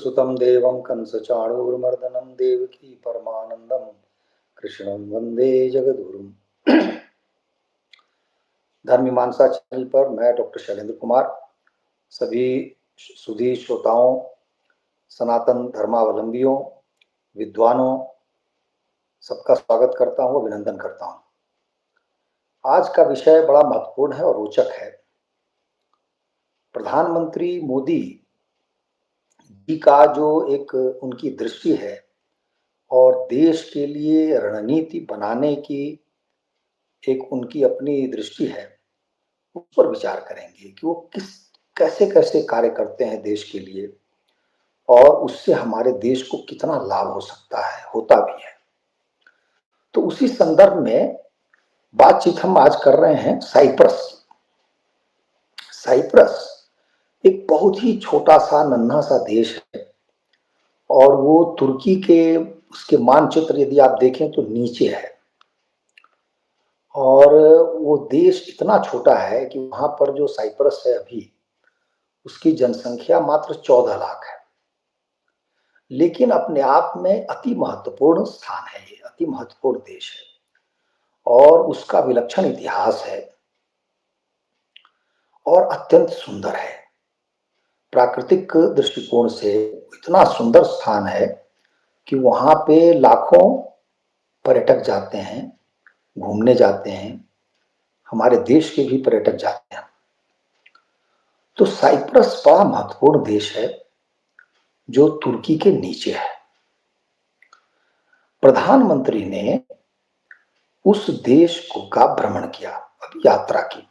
सुतं देवं कंसचाणूरमर्दनं देवकी परमानंदम कृष्णं वंदे जगद्गुरुम्। धर्म मीमांसा चैनल पर मैं डॉक्टर शैलेंद्र कुमार सभी सुधी श्रोताओं, सनातन धर्मावलंबियों, विद्वानों सबका स्वागत करता हूँ, अभिनंदन करता हूँ। आज का विषय बड़ा महत्वपूर्ण है और रोचक है। प्रधानमंत्री मोदी जी का जो एक उनकी दृष्टि है और देश के लिए रणनीति बनाने की एक उनकी अपनी दृष्टि है, उस पर विचार करेंगे कि वो कैसे कैसे कार्य करते हैं देश के लिए और उससे हमारे देश को कितना लाभ हो सकता है, होता भी है। तो उसी संदर्भ में बातचीत हम आज कर रहे हैं साइप्रस। साइप्रस एक बहुत ही छोटा सा नन्हा सा देश है और वो तुर्की के उसके मानचित्र यदि आप देखें तो नीचे है और वो देश इतना छोटा है कि वहां पर जो साइप्रस है अभी उसकी जनसंख्या मात्र 14 लाख है, लेकिन अपने आप में अति महत्वपूर्ण स्थान है। ये अति महत्वपूर्ण देश है और उसका विलक्षण इतिहास है और अत्यंत सुंदर है। प्राकृतिक दृष्टिकोण से इतना सुंदर स्थान है कि वहां पे लाखों पर्यटक जाते हैं, घूमने जाते हैं, हमारे देश के भी पर्यटक जाते हैं। तो साइप्रस बड़ा महत्वपूर्ण देश है जो तुर्की के नीचे है। प्रधानमंत्री ने उस देश को का भ्रमण किया, अभी यात्रा की।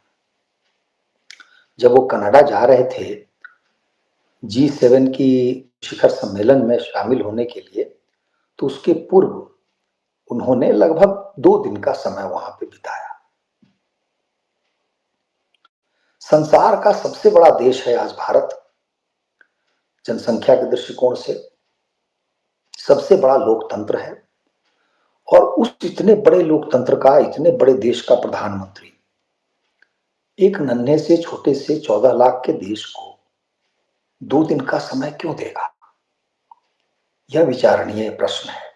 जब वो कनाडा जा रहे थे G7 की शिखर सम्मेलन में शामिल होने के लिए, तो उसके पूर्व उन्होंने लगभग 2 दिन का समय वहां पे बिताया। संसार का सबसे बड़ा देश है आज भारत, जनसंख्या के दृष्टिकोण से सबसे बड़ा लोकतंत्र है और उस इतने बड़े लोकतंत्र का, इतने बड़े देश का प्रधानमंत्री एक नन्हे से छोटे से 14 लाख के देश को 2 दिन का समय क्यों देगा? यह विचारणीय प्रश्न है।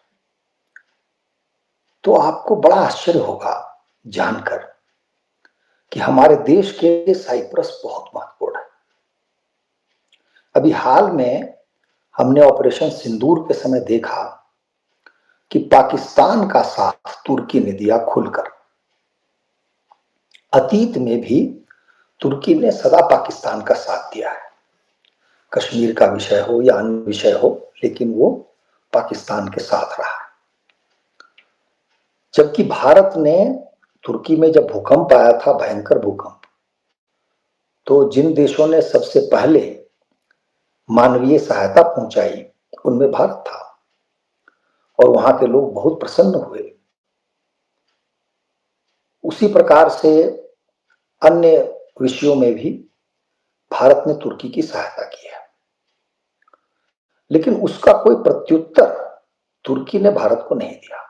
तो आपको बड़ा आश्चर्य होगा जानकर कि हमारे देश के लिए साइप्रस बहुत महत्वपूर्ण है। अभी हाल में हमने ऑपरेशन सिंदूर के समय देखा कि पाकिस्तान का साथ तुर्की ने दिया खुलकर। अतीत में भी तुर्की ने सदा पाकिस्तान का साथ दिया है, कश्मीर का विषय हो या अन्य विषय हो, लेकिन वो पाकिस्तान के साथ रहा है। जबकि भारत ने तुर्की में जब भूकंप आया था, भयंकर भूकंप, तो जिन देशों ने सबसे पहले मानवीय सहायता पहुंचाई उनमें भारत था और वहां के लोग बहुत प्रसन्न हुए। उसी प्रकार से अन्य विषयों में भी भारत ने तुर्की की सहायता की है, लेकिन उसका कोई प्रत्युत्तर तुर्की ने भारत को नहीं दिया।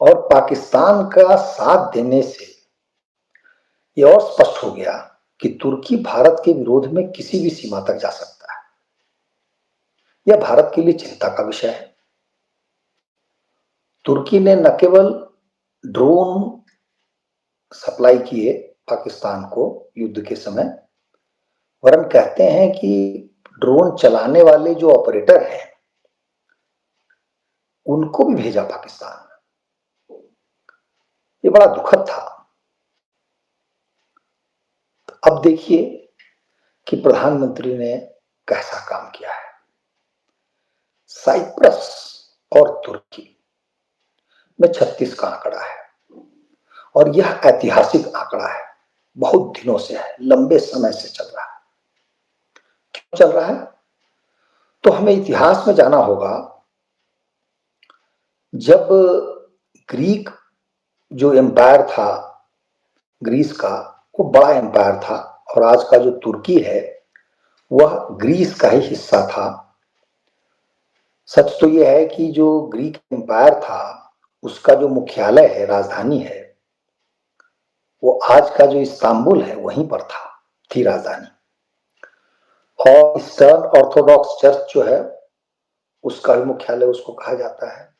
और पाकिस्तान का साथ देने से यह और स्पष्ट हो गया कि तुर्की भारत के विरोध में किसी भी सीमा तक जा सकता है। यह भारत के लिए चिंता का विषय है। तुर्की ने न केवल ड्रोन सप्लाई किए पाकिस्तान को युद्ध के समय, वरन कहते हैं कि ड्रोन चलाने वाले जो ऑपरेटर हैं उनको भी भेजा पाकिस्तान में। ये बड़ा दुखद था। अब देखिए कि प्रधानमंत्री ने कैसा काम किया है। साइप्रस और तुर्की में 36 का आंकड़ा है और यह ऐतिहासिक आंकड़ा है, बहुत दिनों से है, लंबे समय से चल रहा है। क्यों चल रहा है? तो हमें इतिहास में जाना होगा। जब ग्रीक जो एम्पायर था ग्रीस का, वो बड़ा एम्पायर था और आज का जो तुर्की है वह ग्रीस का ही हिस्सा था। सच तो यह है कि जो ग्रीक एम्पायर था उसका जो मुख्यालय है, राजधानी है, वो आज का जो इस्तांबुल है वहीं पर थी राजधानी। और ईस्टर्न ऑर्थोडॉक्स चर्च जो है उसका भी मुख्यालय उसको कहा जाता है।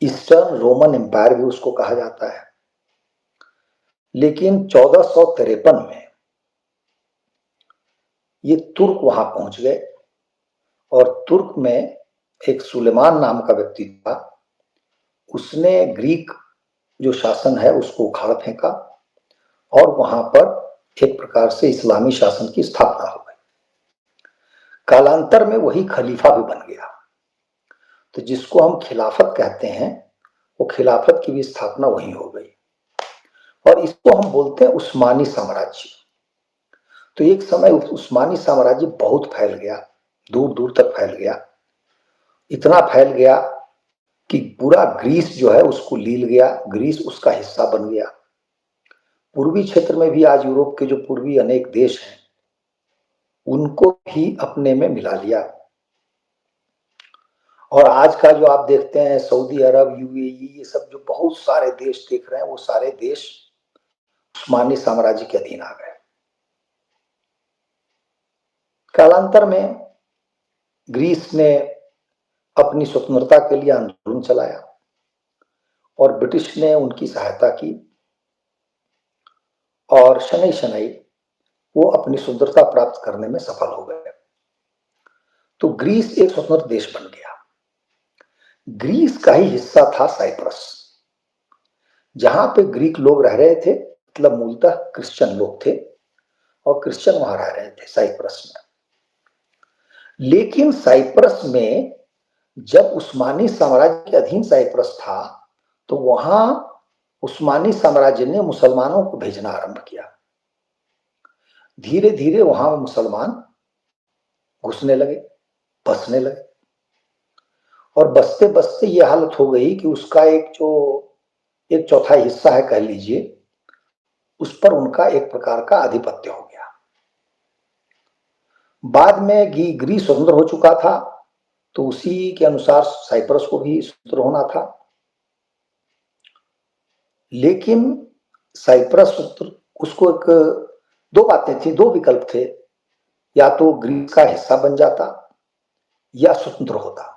ईस्टर्न रोमन एम्पायर भी उसको कहा जाता है। लेकिन 1453 में ये तुर्क वहां पहुंच गए और तुर्क में एक सुलेमान नाम का व्यक्ति था। उसने ग्रीक जो शासन है उसको उखाड़ फेंका और वहां पर एक प्रकार से इस्लामी शासन की स्थापना हो गई। कालांतर में वही खलीफा भी बन गया। तो जिसको हम खिलाफत कहते हैं वो खिलाफत की भी स्थापना वहीं हो गई और इसको हम बोलते हैं उस्मानी साम्राज्य। तो एक समय उस्मानी साम्राज्य बहुत फैल गया, दूर दूर तक फैल गया। इतना फैल गया कि पूरा ग्रीस जो है उसको लील गया, ग्रीस उसका हिस्सा बन गया। पूर्वी क्षेत्र में भी आज यूरोप के जो पूर्वी अनेक देश हैं उनको भी अपने में मिला लिया। और आज का जो आप देखते हैं सऊदी अरब, यूएई, ये सब जो बहुत सारे देश देख रहे हैं वो सारे देश उस्मानी साम्राज्य के अधीन आ गए। कालांतर में ग्रीस ने अपनी स्वतंत्रता के लिए आंदोलन चलाया और ब्रिटिश ने उनकी सहायता की और शनै शनै वो अपनी स्वतंत्रता प्राप्त करने में सफल हो गए। तो ग्रीस एक स्वतंत्र देश बन गया। ग्रीस का ही हिस्सा था साइप्रस, जहां पे ग्रीक लोग रह रहे थे, मतलब मूलतः क्रिश्चियन लोग थे और क्रिश्चियन वहां रह रहे थे साइप्रस में। लेकिन साइप्रस में जब उस्मानी साम्राज्य के अधीन साइप्रस था तो वहां उस्मानी साम्राज्य ने मुसलमानों को भेजना आरंभ किया। धीरे धीरे वहां मुसलमान घुसने लगे, बसने लगे और बसते बसते ये हालत हो गई कि उसका एक चौथाई हिस्सा है कह लीजिए, उस पर उनका एक प्रकार का आधिपत्य हो गया। बाद में ग्रीस स्वतंत्र हो चुका था तो उसी के अनुसार साइप्रस को भी स्वतंत्र होना था। लेकिन साइप्रस उसको दो बातें थी, दो विकल्प थे, या तो ग्रीस का हिस्सा बन जाता या स्वतंत्र होता।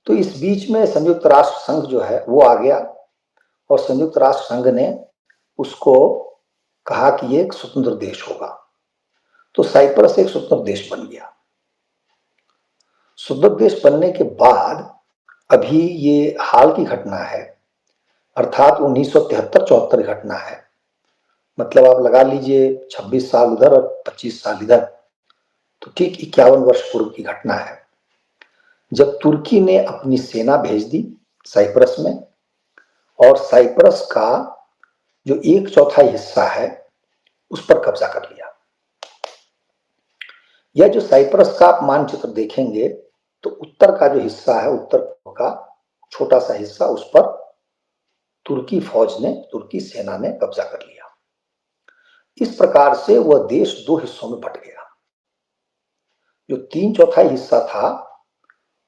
तो इस बीच में संयुक्त राष्ट्र संघ जो है वो आ गया और संयुक्त राष्ट्र संघ ने उसको कहा कि ये एक स्वतंत्र देश होगा। तो साइप्रस एक स्वतंत्र देश बन गया। स्वतंत्र देश बनने के बाद अभी ये हाल की घटना है, अर्थात 1973-74 घटना है। मतलब आप लगा लीजिए 26 साल उधर और 25 साल इधर, तो ठीक 51 वर्ष पूर्व की घटना है जब तुर्की ने अपनी सेना भेज दी साइप्रस में और साइप्रस का जो एक चौथाई हिस्सा है उस पर कब्जा कर लिया। यह जो साइप्रस का आप मानचित्र देखेंगे तो उत्तर का जो हिस्सा है, उत्तर का छोटा सा हिस्सा, उस पर तुर्की फौज ने, तुर्की सेना ने कब्जा कर लिया। इस प्रकार से वह देश दो हिस्सों में बंट गया। जो तीन चौथाई हिस्सा था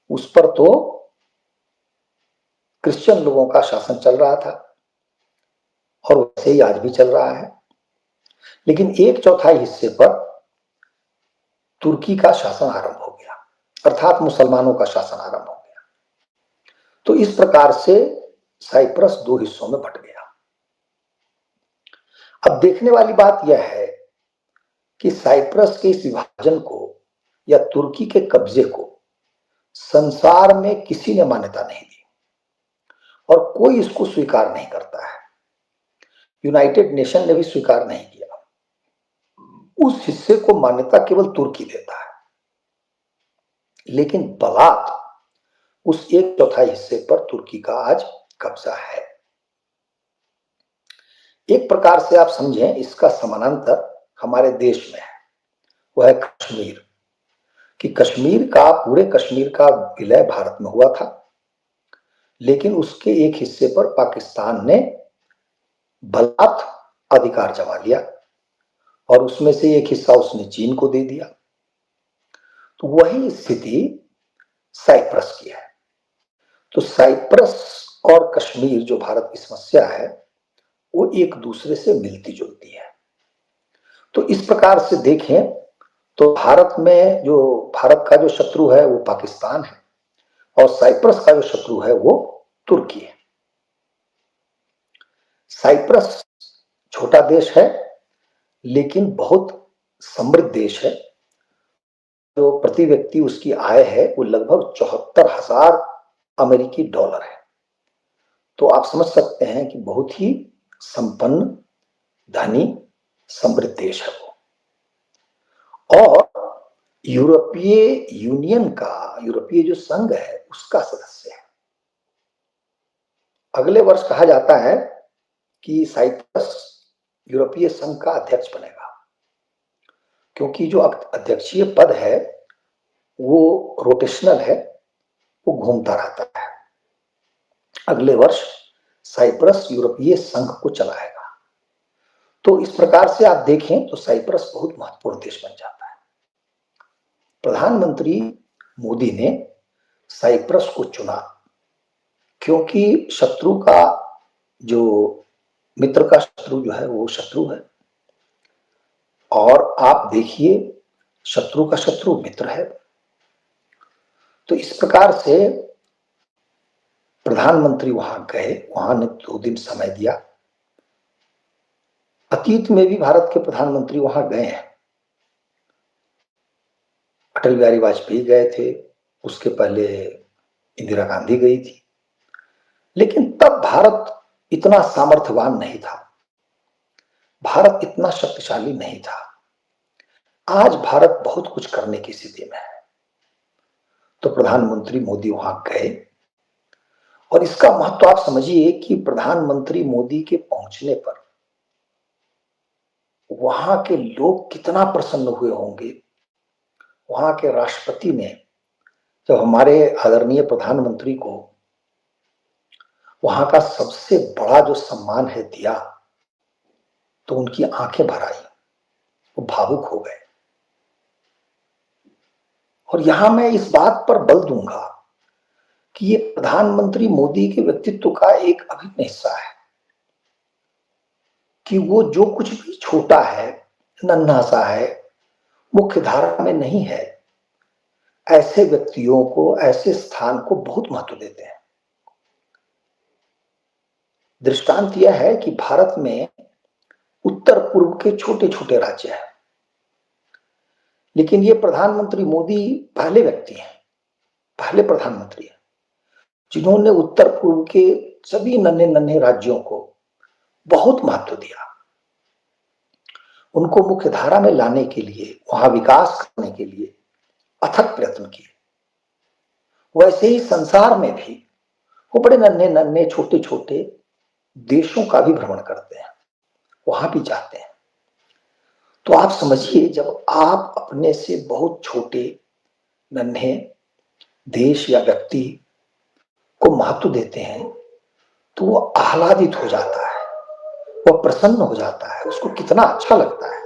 उस पर तो क्रिश्चियन लोगों का शासन चल रहा था और वैसे ही आज भी चल रहा है। लेकिन एक चौथाई हिस्से पर तुर्की का शासन आरंभ हो गया, अर्थात मुसलमानों का शासन आरंभ हो गया। तो इस प्रकार से साइप्रस दो हिस्सों में बंट गया। अब देखने वाली बात यह है कि साइप्रस के इस विभाजन को या तुर्की के कब्जे को संसार में किसी ने मान्यता नहीं दी और कोई इसको स्वीकार नहीं करता है। यूनाइटेड नेशन ने भी स्वीकार नहीं किया। उस हिस्से को मान्यता केवल तुर्की देता है, लेकिन बलात् उस एक चौथाई हिस्से पर तुर्की का आज कब्जा है। एक प्रकार से आप समझें इसका समानांतर हमारे देश में है, वह है कश्मीर। कि कश्मीर का, पूरे कश्मीर का विलय भारत में हुआ था, लेकिन उसके एक हिस्से पर पाकिस्तान ने बलात् अधिकार जमा लिया और उसमें से एक हिस्सा उसने चीन को दे दिया। तो वही स्थिति साइप्रस की है। तो साइप्रस और कश्मीर जो भारत की समस्या है वो एक दूसरे से मिलती जुलती है। तो इस प्रकार से देखें तो भारत का जो शत्रु है वो पाकिस्तान है और साइप्रस का जो शत्रु है वो तुर्की है। साइप्रस छोटा देश है लेकिन बहुत समृद्ध देश है। जो प्रति व्यक्ति उसकी आय है वो लगभग 74,000 अमेरिकी डॉलर है। तो आप समझ सकते हैं कि बहुत ही संपन्न, धनी, समृद्ध देश है वो। और यूरोपीय जो संघ है उसका सदस्य है। अगले वर्ष कहा जाता है कि साइप्रस यूरोपीय संघ का अध्यक्ष बनेगा, क्योंकि जो अध्यक्षीय पद है वो रोटेशनल है, वो घूमता रहता है। अगले वर्ष साइप्रस यूरोपीय संघ को चलाएगा। तो इस प्रकार से आप देखें तो साइप्रस बहुत महत्वपूर्ण देश बन जाता है। प्रधानमंत्री मोदी ने साइप्रस को चुना क्योंकि मित्र का शत्रु जो है वो शत्रु है। और आप देखिए, शत्रु का शत्रु मित्र है। तो इस प्रकार से प्रधानमंत्री वहां गए, वहां ने 2 दिन समय दिया। अतीत में भी भारत के प्रधानमंत्री वहां गए हैं। अटल बिहारी वाजपेयी गए थे, उसके पहले इंदिरा गांधी गई थी। लेकिन तब भारत इतना सामर्थ्यवान नहीं था, भारत इतना शक्तिशाली नहीं था। आज भारत बहुत कुछ करने की स्थिति में है। तो प्रधानमंत्री मोदी वहां गए और इसका महत्व आप समझिए कि प्रधानमंत्री मोदी के पहुंचने पर वहां के लोग कितना प्रसन्न हुए होंगे। वहां के राष्ट्रपति ने जब हमारे आदरणीय प्रधानमंत्री को वहां का सबसे बड़ा जो सम्मान है दिया, तो उनकी आंखें भर आई, वो भावुक हो गए। और यहां मैं इस बात पर बल दूंगा कि ये प्रधानमंत्री मोदी के व्यक्तित्व का एक अभिन्न हिस्सा है कि वो जो कुछ भी छोटा है, नन्हा सा है, मुख्य धारा में नहीं है, ऐसे व्यक्तियों को, ऐसे स्थान को बहुत महत्व देते हैं। दृष्टांत यह है कि भारत में उत्तर पूर्व के छोटे छोटे राज्य हैं, लेकिन ये प्रधानमंत्री मोदी पहले व्यक्ति हैं, पहले प्रधानमंत्री हैं जिन्होंने उत्तर पूर्व के सभी नन्हे नन्हे राज्यों को बहुत महत्व दिया। उनको मुख्य धारा में लाने के लिए, वहां विकास करने के लिए अथक प्रयत्न किए। वैसे ही संसार में भी वो बड़े नन्हे नन्हे छोटे छोटे देशों का भी भ्रमण करते हैं, वहां भी जाते हैं। तो आप समझिए, जब आप अपने से बहुत छोटे नन्हे देश या व्यक्ति को महत्व देते हैं तो वो आह्लादित हो जाता है, वह प्रसन्न हो जाता है, उसको कितना अच्छा लगता है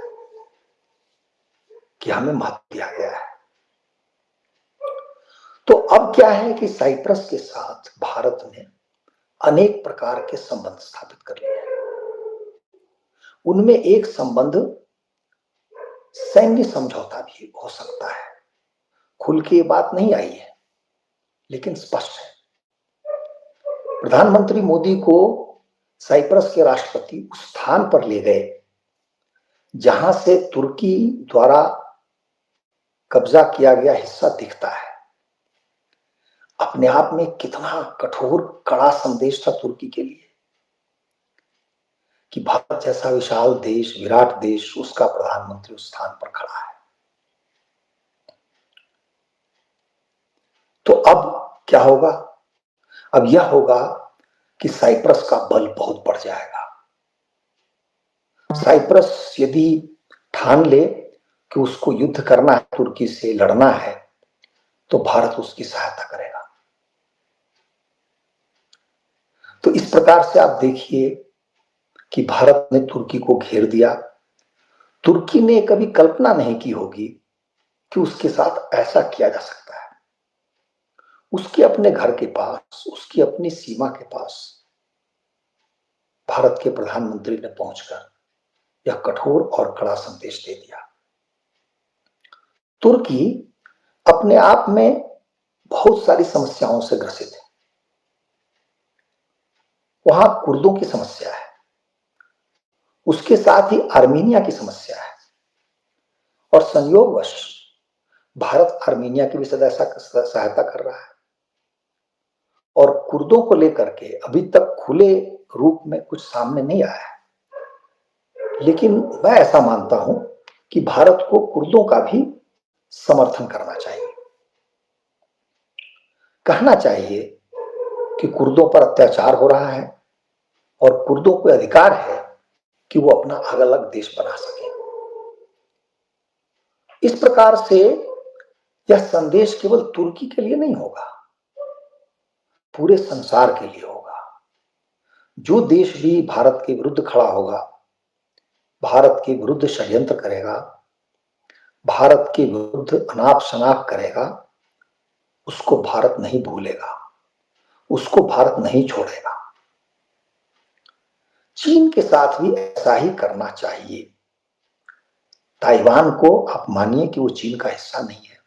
कि हमें महत्व दिया गया है। तो अब क्या है कि साइप्रस के साथ भारत ने अनेक प्रकार के संबंध स्थापित कर लिए हैं। उनमें एक संबंध सैन्य समझौता भी हो सकता है। खुल के ये बात नहीं आई है, लेकिन स्पष्ट है। प्रधानमंत्री मोदी को साइप्रस के राष्ट्रपति उस स्थान पर ले गए जहां से तुर्की द्वारा कब्जा किया गया हिस्सा दिखता है। अपने आप में कितना कठोर, कड़ा संदेश था तुर्की के लिए कि भारत जैसा विशाल देश, विराट देश, उसका प्रधानमंत्री उस स्थान पर खड़ा है। तो अब क्या होगा? अब यह होगा कि साइप्रस का बल बहुत बढ़ जाएगा। साइप्रस यदि ठान ले कि उसको युद्ध करना है, तुर्की से लड़ना है, तो भारत उसकी सहायता करेगा। तो इस प्रकार से आप देखिए कि भारत ने तुर्की को घेर दिया। तुर्की ने कभी कल्पना नहीं की होगी कि उसके साथ ऐसा किया जा सकता है। उसके अपने घर के पास, उसकी अपनी सीमा के पास भारत के प्रधानमंत्री ने पहुंचकर यह कठोर और कड़ा संदेश दे दिया। तुर्की अपने आप में बहुत सारी समस्याओं से ग्रसित है। वहां कुर्दों की समस्या है, उसके साथ ही आर्मीनिया की समस्या है, और संयोगवश भारत आर्मीनिया की भी सहायता कर रहा है। और कुर्दों को लेकर के अभी तक खुले रूप में कुछ सामने नहीं आया है, लेकिन मैं ऐसा मानता हूं कि भारत को कुर्दों का भी समर्थन करना चाहिए। कहना चाहिए कि कुर्दों पर अत्याचार हो रहा है और कुर्दों को अधिकार है कि वो अपना अलग अलग देश बना सके। इस प्रकार से यह संदेश केवल तुर्की के लिए नहीं होगा, पूरे संसार के लिए होगा। जो देश भी भारत के विरुद्ध खड़ा होगा, भारत के विरुद्ध षड्यंत्र करेगा, भारत के विरुद्ध अनाप शनाप करेगा, उसको भारत नहीं भूलेगा, उसको भारत नहीं छोड़ेगा। चीन के साथ भी ऐसा ही करना चाहिए। ताइवान को आप मानिए कि वो चीन का हिस्सा नहीं है।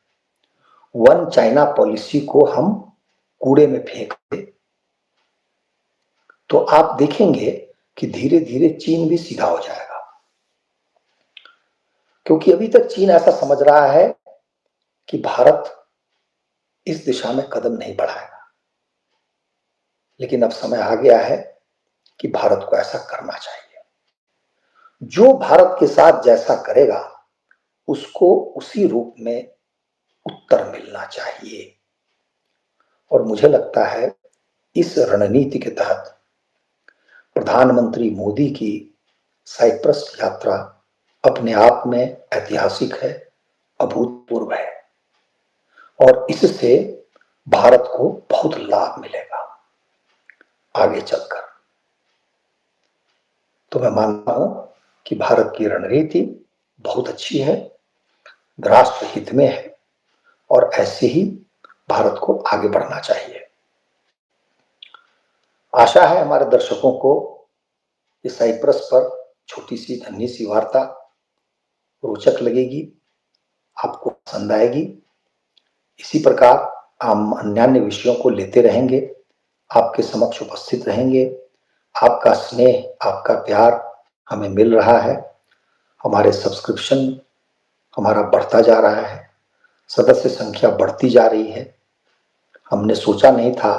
वन चाइना पॉलिसी को हम कूड़े में फेंक दें तो आप देखेंगे कि धीरे धीरे चीन भी सीधा हो जाएगा, क्योंकि अभी तक चीन ऐसा समझ रहा है कि भारत इस दिशा में कदम नहीं बढ़ाएगा। लेकिन अब समय आ गया है कि भारत को ऐसा करना चाहिए। जो भारत के साथ जैसा करेगा उसको उसी रूप में उत्तर मिलना चाहिए। और मुझे लगता है इस रणनीति के तहत प्रधानमंत्री मोदी की साइप्रस यात्रा अपने आप में ऐतिहासिक है, अभूतपूर्व है, और इससे भारत को बहुत लाभ मिलेगा आगे चलकर। तो मैं मानता हूं कि भारत की रणनीति बहुत अच्छी है, राष्ट्र हित में है, और ऐसे ही भारत को आगे बढ़ना चाहिए। आशा है हमारे दर्शकों को इस साइप्रस पर छोटी सी नन्ही सी वार्ता रोचक लगेगी, आपको पसंद आएगी। इसी प्रकार हम अन्य विषयों को लेते रहेंगे, आपके समक्ष उपस्थित रहेंगे। आपका स्नेह, आपका प्यार हमें मिल रहा है, हमारे सब्सक्रिप्शन हमारा बढ़ता जा रहा है, सदस्य संख्या बढ़ती जा रही है। हमने सोचा नहीं था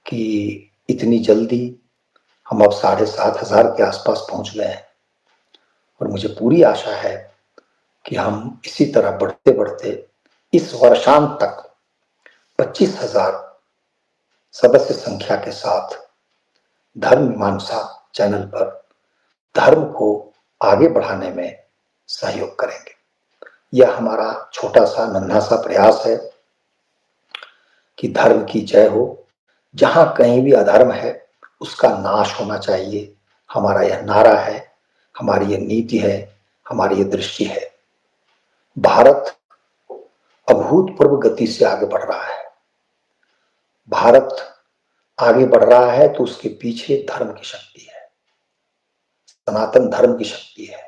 कि इतनी जल्दी हम अब 7,500 के आसपास पहुंच गए हैं, और मुझे पूरी आशा है कि हम इसी तरह बढ़ते बढ़ते इस वर्षांत तक 25,000 सदस्य संख्या के साथ धर्म मीमांसा चैनल पर धर्म को आगे बढ़ाने में सहयोग करेंगे। यह हमारा छोटा सा नन्हा सा प्रयास है कि धर्म की जय हो। जहां कहीं भी अधर्म है उसका नाश होना चाहिए। हमारा यह नारा है, हमारी यह नीति है, हमारी यह दृष्टि है। भारत अभूतपूर्व गति से आगे बढ़ रहा है। भारत आगे बढ़ रहा है तो उसके पीछे धर्म की शक्ति है, सनातन धर्म की शक्ति है,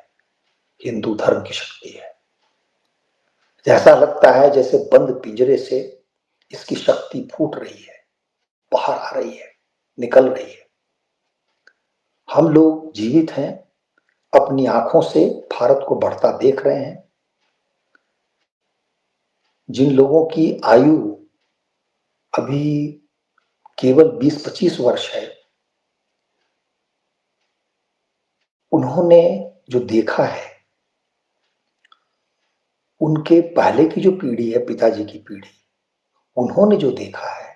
हिंदू धर्म की शक्ति है। ऐसा लगता है जैसे बंद पिंजरे से इसकी शक्ति फूट रही है, बाहर आ रही है, निकल रही है। हम लोग जीवित हैं, अपनी आंखों से भारत को बढ़ता देख रहे हैं। जिन लोगों की आयु अभी केवल 20-25 वर्ष है, उन्होंने जो देखा है, उनके पहले की जो पीढ़ी है, पिताजी की पीढ़ी, उन्होंने जो देखा है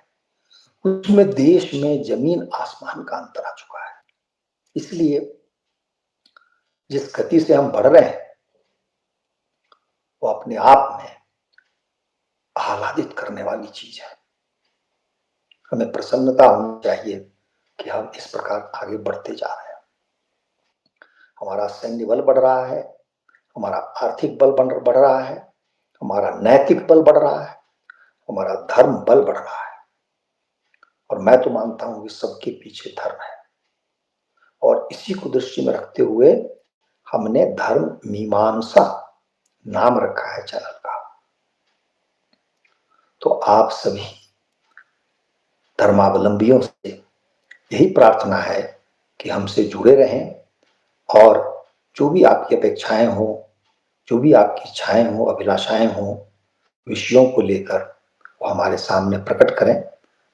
उसमें देश में जमीन आसमान का अंतर आ चुका है। इसलिए जिस गति से हम बढ़ रहे हैं वो अपने आप में आह्लादित करने वाली चीज है। हमें प्रसन्नता होनी चाहिए कि हम इस प्रकार आगे बढ़ते जा रहे हैं। हमारा सैन्य बल बढ़ रहा है, हमारा आर्थिक बल बढ़ रहा है, हमारा नैतिक बल बढ़ रहा है, हमारा धर्म बल बढ़ रहा है। और मैं तो मानता हूं कि सबके पीछे धर्म है, और इसी को दृष्टि में रखते हुए हमने धर्म मीमांसा नाम रखा है चैनल का। तो आप सभी धर्मावलंबियों से यही प्रार्थना है कि हमसे जुड़े रहें और जो भी आपकी अपेक्षाएं हो, जो भी आपकी इच्छाएं हो, अभिलाषाएं हो, विषयों को लेकर वो हमारे सामने प्रकट करें।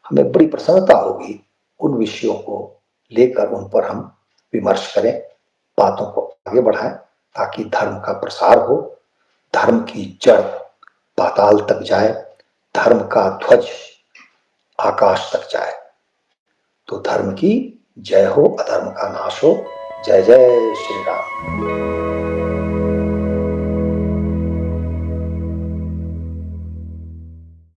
हमें बड़ी प्रसन्नता होगी उन विषयों को लेकर उन पर हम विमर्श करें, बातों को आगे बढ़ाएं, ताकि धर्म का प्रसार हो, धर्म की जड़ पाताल तक जाए, धर्म का ध्वज आकाश तक जाए। तो धर्म की जय हो, अधर्म का नाश हो। जय जय श्री राम।